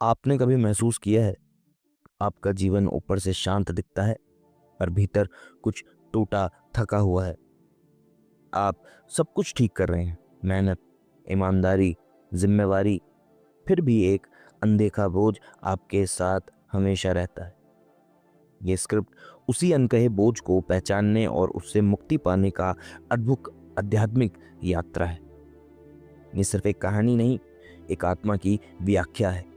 आपने कभी महसूस किया है, आपका जीवन ऊपर से शांत दिखता है पर भीतर कुछ टूटा थका हुआ है। आप सब कुछ ठीक कर रहे हैं, मेहनत, ईमानदारी, जिम्मेवारी, फिर भी एक अनदेखा बोझ आपके साथ हमेशा रहता है। ये स्क्रिप्ट उसी अनकहे बोझ को पहचानने और उससे मुक्ति पाने का अद्भुत आध्यात्मिक यात्रा है। ये सिर्फ एक कहानी नहीं, एक आत्मा की व्याख्या है।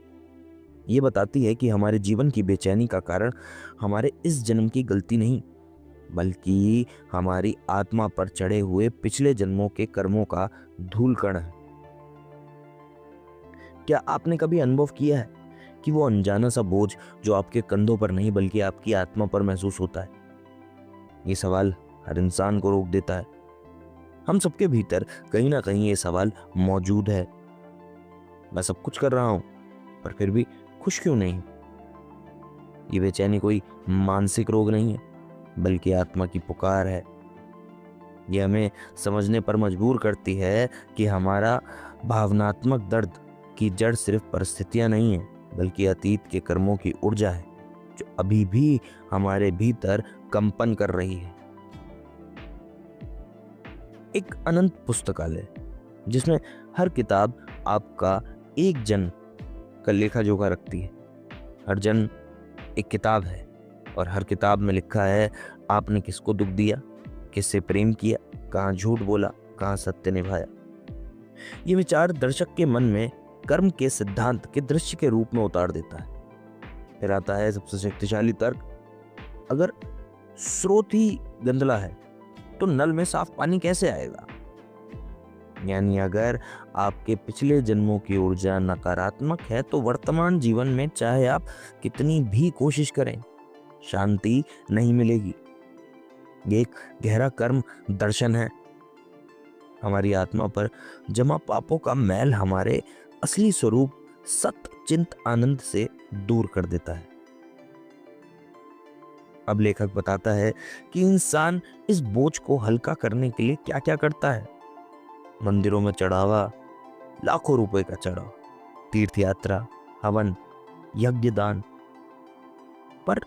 ये बताती है कि हमारे जीवन की बेचैनी का कारण हमारे इस जन्म की गलती नहीं, बल्कि हमारी आत्मा पर चढ़े हुए पिछले जन्मों के कर्मों का धूलकण है। क्या आपने कभी अनुभव किया है कि वो अनजाना सा बोझ जो आपके कंधों पर नहीं बल्कि आपकी आत्मा पर महसूस होता है? ये सवाल हर इंसान को रोक देता है। हम सबके भीतर कहीं ना कहीं ये सवाल मौजूद है। मैं सब कुछ कर रहा हूं, पर फिर भी खुश क्यों नहीं? ये बेचैनी कोई मानसिक रोग नहीं है, बल्कि आत्मा की पुकार है। ये हमें समझने पर मजबूर करती है कि हमारा भावनात्मक दर्द की जड़ सिर्फ परिस्थितियां नहीं है, बल्कि अतीत के कर्मों की ऊर्जा है जो अभी भी हमारे भीतर कंपन कर रही है। एक अनंत पुस्तकालय जिसमें हर किताब आपका एक जन्म का लेखा जोखा रखती है। हर जन्म एक किताब है और हर किताब में लिखा है आपने किसको दुख दिया, किससे प्रेम किया, कहाँ झूठ बोला, कहाँ सत्य निभाया। ये विचार दर्शक के मन में कर्म के सिद्धांत के दृश्य के रूप में उतार देता है। फिर आता है सबसे शक्तिशाली तर्क, अगर स्रोत ही गंदला है तो नल में साफ पानी कैसे आएगा? यानी अगर आपके पिछले जन्मों की ऊर्जा नकारात्मक है तो वर्तमान जीवन में चाहे आप कितनी भी कोशिश करें, शांति नहीं मिलेगी। ये एक गहरा कर्म दर्शन है। हमारी आत्मा पर जमा पापों का मैल हमारे असली स्वरूप सत चिंत आनंद से दूर कर देता है। अब लेखक बताता है कि इंसान इस बोझ को हल्का करने के लिए क्या क्या करता है। मंदिरों में चढ़ावा, लाखों रुपए का चढ़ावा, तीर्थ यात्रा, हवन, यज्ञ दान। पर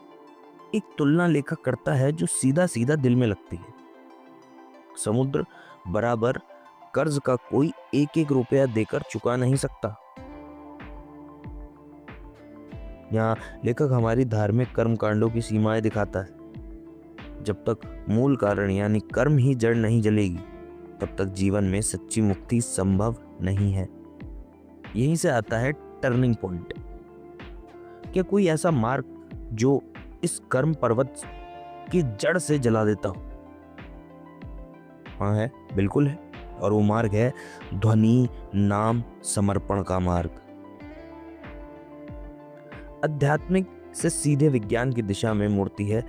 एक तुलना लेखक करता है जो सीधा सीधा दिल में लगती है। समुद्र बराबर कर्ज का कोई एक एक रुपया देकर चुका नहीं सकता। यहाँ लेखक हमारी धार्मिक कर्म कांडों की सीमाएं दिखाता है। जब तक मूल कारण यानी कर्म ही जड़ नहीं जलेगी, तब तक जीवन में सच्ची मुक्ति संभव नहीं है। यहीं से आता है टर्निंग पॉइंट। क्या कोई ऐसा मार्ग जो इस कर्म पर्वत की जड़ से जला देता हो? हाँ है, बिल्कुल है। और वो मार्ग है ध्वनि नाम समर्पण का मार्ग। आध्यात्मिक से सीधे विज्ञान की दिशा में मुड़ती है।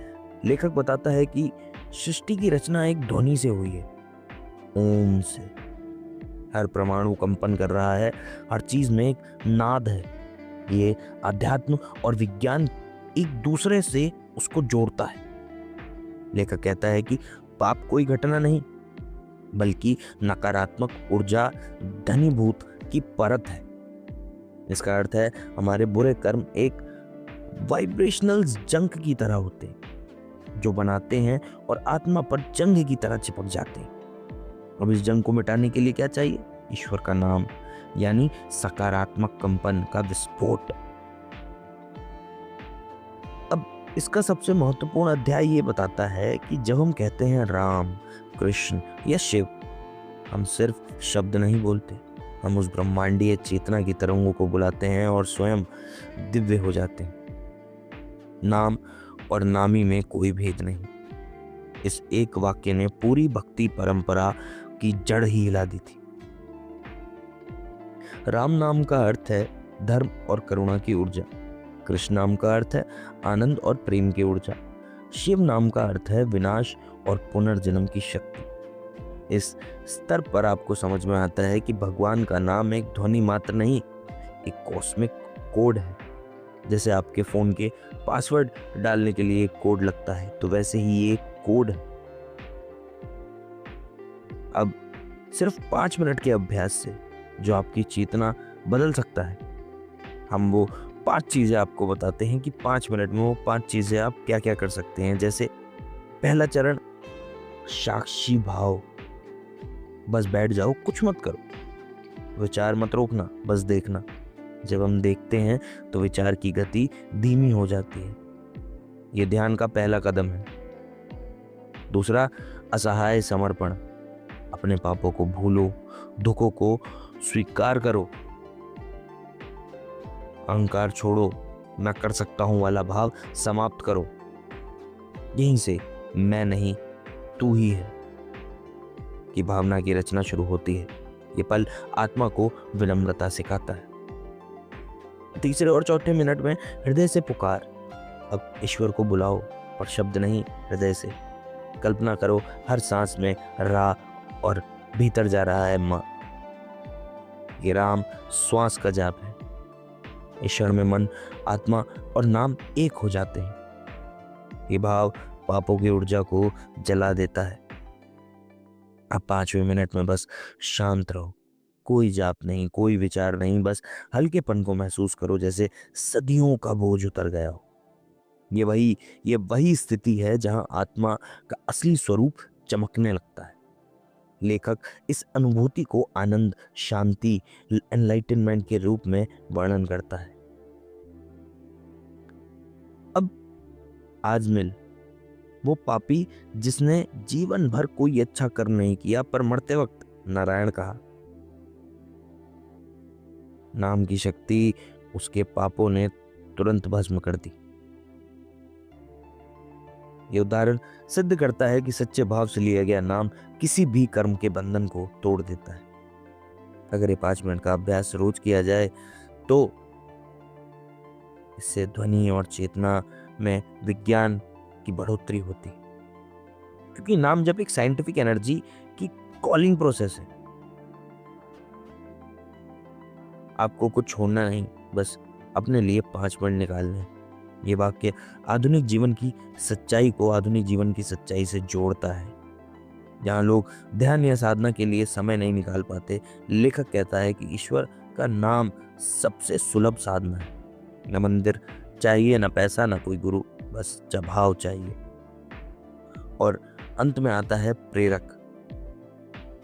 लेखक बताता है कि सृष्टि की रचना एक ध्वनि से हुई है, ओम से। हर परमाणु कंपन कर रहा है, हर चीज में एक नाद है। ये अध्यात्म और विज्ञान एक दूसरे से उसको जोड़ता है। लेखक कहता है कि पाप कोई घटना नहीं, बल्कि नकारात्मक ऊर्जा धनीभूत की परत है। इसका अर्थ है हमारे बुरे कर्म एक वाइब्रेशनल जंक की तरह होते हैं जो बनाते हैं और आत्मा पर जंग की तरह चिपक जाते हैं। अब इस जंग को मिटाने के लिए क्या चाहिए? ईश्वर का नाम, यानी सकारात्मक कंपन का विस्फोट। अब इसका सबसे महत्वपूर्ण अध्याय ये बताता है कि जब हम कहते हैं राम, कृष्ण या शिव, हम सिर्फ शब्द नहीं बोलते, हम उस ब्रह्मांडीय चेतना की तरंगों को बुलाते हैं और स्वयं दिव्य हो जाते हैं। नाम और नामी में कोई भेद नहीं। इस एक वाक्य ने पूरी भक्ति परंपरा की जड़ ही हिला दी थी। राम नाम का अर्थ है धर्म और करुणा की ऊर्जा, कृष्ण नाम का अर्थ है आनंद और प्रेम की ऊर्जा, शिव नाम का अर्थ है विनाश और पुनर्जन्म की शक्ति। इस स्तर पर आपको समझ में आता है कि भगवान का नाम एक ध्वनि मात्र नहीं, एक कॉस्मिक कोड है। जैसे आपके फोन के पासवर्ड डालने के लिए एक कोड लगता है, तो वैसे ही ये एक कोड है। अब सिर्फ 5 मिनट के अभ्यास से जो आपकी चेतना बदल सकता है। हम वो 5 चीज़ें आपको बताते हैं कि 5 मिनट में वो 5 चीज़ें आप क्या-क्या कर सकते हैं। जैसे पहला चरण, साक्षी भाव। बस बैठ जाओ, कुछ मत करो, विचार मत रोकना, बस देखना। जब हम देखते हैं तो विचार की गति धीमी हो जाती है। ये ध्यान का पहला कदम है। दूसरा, असहाय समर्पण। अपने पापों को भूलो, दुखों को स्वीकार करो, अहंकार छोड़ो, मैं कर सकता हूं वाला भाव समाप्त करो। यहीं से मैं नहीं, तू ही है की भावना की रचना शुरू होती है। ये पल आत्मा को विनम्रता सिखाता है। तीसरे और चौथे मिनट में हृदय से पुकार। अब ईश्वर को बुलाओ, पर शब्द नहीं, हृदय से। कल्पना करो हर सांस में रा और भीतर जा रहा है माँ। ये राम श्वास का जाप है। इस क्षण में मन, आत्मा और नाम एक हो जाते हैं। ये भाव पापों की ऊर्जा को जला देता है। अब 5वें मिनट में बस शांत रहो। कोई जाप नहीं, कोई विचार नहीं, बस हल्केपन को महसूस करो, जैसे सदियों का बोझ उतर गया हो। ये वही स्थिति है जहां आत्मा का असली स्वरूप चमकने लगता है। लेखक इस अनुभूति को आनंद, शांति, एनलाइटनमेंट के रूप में वर्णन करता है। अब आजमिल, वो पापी जिसने जीवन भर कोई अच्छा कर्म नहीं किया, पर मरते वक्त नारायण कहा। नाम की शक्ति उसके पापों ने तुरंत भस्म कर दी। यह उदाहरण सिद्ध करता है कि सच्चे भाव से लिया गया नाम किसी भी कर्म के बंधन को तोड़ देता है। अगर ये 5 मिनट का अभ्यास रोज किया जाए तो इससे ध्वनि और चेतना में विज्ञान की बढ़ोतरी होती, क्योंकि नाम जब एक साइंटिफिक एनर्जी की कॉलिंग प्रोसेस है। आपको कुछ छोड़ना नहीं, बस अपने लिए 5 मिनट निकालने। ये वाक्य आधुनिक जीवन की सच्चाई से जोड़ता है। जहाँ लोग ध्यान या साधना के लिए समय नहीं निकाल पाते, लेखक कहता है कि ईश्वर का नाम सबसे सुलभ साधना है। न मंदिर चाहिए, न पैसा, न कोई गुरु, बस भाव चाहिए। और अंत में आता है प्रेरक।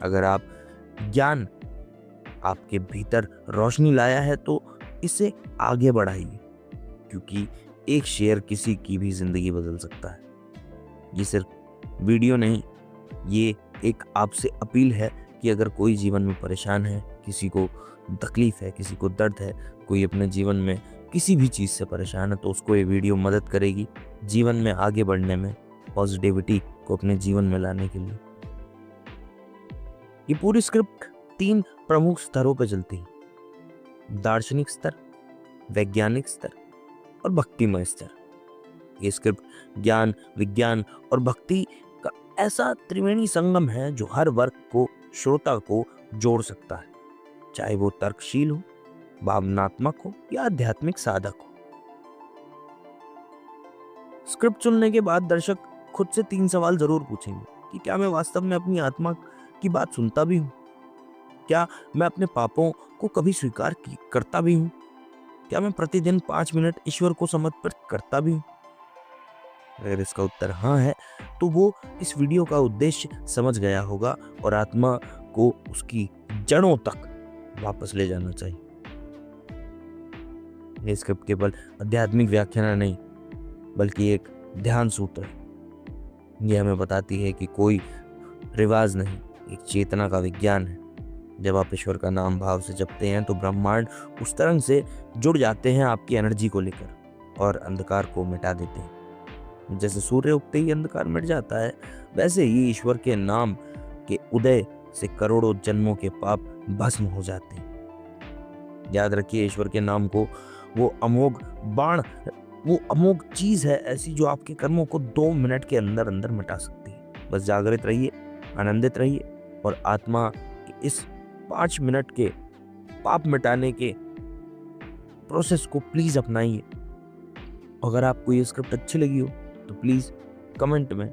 अगर आप ज्ञान आपके भीतर रोशनी लाया है तो इसे आगे बढ़ाइए, क्योंकि एक शेयर किसी की भी जिंदगी बदल सकता है। ये सिर्फ वीडियो नहीं, ये एक आपसे अपील है कि अगर कोई जीवन में परेशान है, किसी को तकलीफ है, किसी को दर्द है, कोई अपने जीवन में किसी भी चीज़ से परेशान है, तो उसको ये वीडियो मदद करेगी जीवन में आगे बढ़ने में, पॉजिटिविटी को अपने जीवन में लाने के लिए। ये पूरी स्क्रिप्ट 3 प्रमुख स्तरों पर चलती है: दार्शनिक स्तर, वैज्ञानिक स्तर और भक्तिमय स्तर। ये स्क्रिप्ट ज्ञान, विज्ञान और भक्ति का ऐसा त्रिवेणी संगम है जो हर वर्ग को, श्रोता को जोड़ सकता है, चाहे वो तर्कशील हो, भावनात्मक हो या आध्यात्मिक साधक हो। स्क्रिप्ट सुनने के बाद दर्शक खुद से 3 सवाल जरूर पूछेंगे कि क्या मैं वास्तव में अपनी आत्मा की बात सुनता भी हूँ? क्या मैं अपने पापों को कभी स्वीकार करता भी हूँ? क्या मैं प्रतिदिन 5 मिनट ईश्वर को समर्पित करता भी हूँ? अगर इसका उत्तर हाँ है, तो वो इस वीडियो का उद्देश्य समझ गया होगा और आत्मा को उसकी जड़ों तक वापस ले जाना चाहिए। ये स्क्रिप्ट केवल आध्यात्मिक व्याख्यान नहीं, बल्कि एक ध्यान सूत्र है। यह हमें बताती है कि कोई रिवाज नहीं, एक चेतना का विज्ञान है। जब आप ईश्वर का नाम भाव से जपते हैं तो ब्रह्मांड उस तरंग से जुड़ जाते हैं आपकी एनर्जी को लेकर और अंधकार को मिटा देते हैं। जैसे सूर्य उगते ही अंधकार मिट जाता है, वैसे ही ईश्वर के नाम के उदय से करोड़ों जन्मों के पाप भस्म हो जाते हैं। याद रखिए, ईश्वर के नाम को वो अमोघ बाण, वो अमोघ चीज है ऐसी जो आपके कर्मों को 2 मिनट के अंदर अंदर मिटा सकती है। बस जागृत रहिए, आनंदित रहिए और आत्मा के इस 5 मिनट के पाप मिटाने के प्रोसेस को प्लीज अपनाइए। अगर आपको ये स्क्रिप्ट अच्छी लगी हो तो प्लीज कमेंट में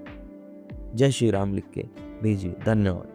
जय श्री राम लिख के भेजिए। धन्यवाद।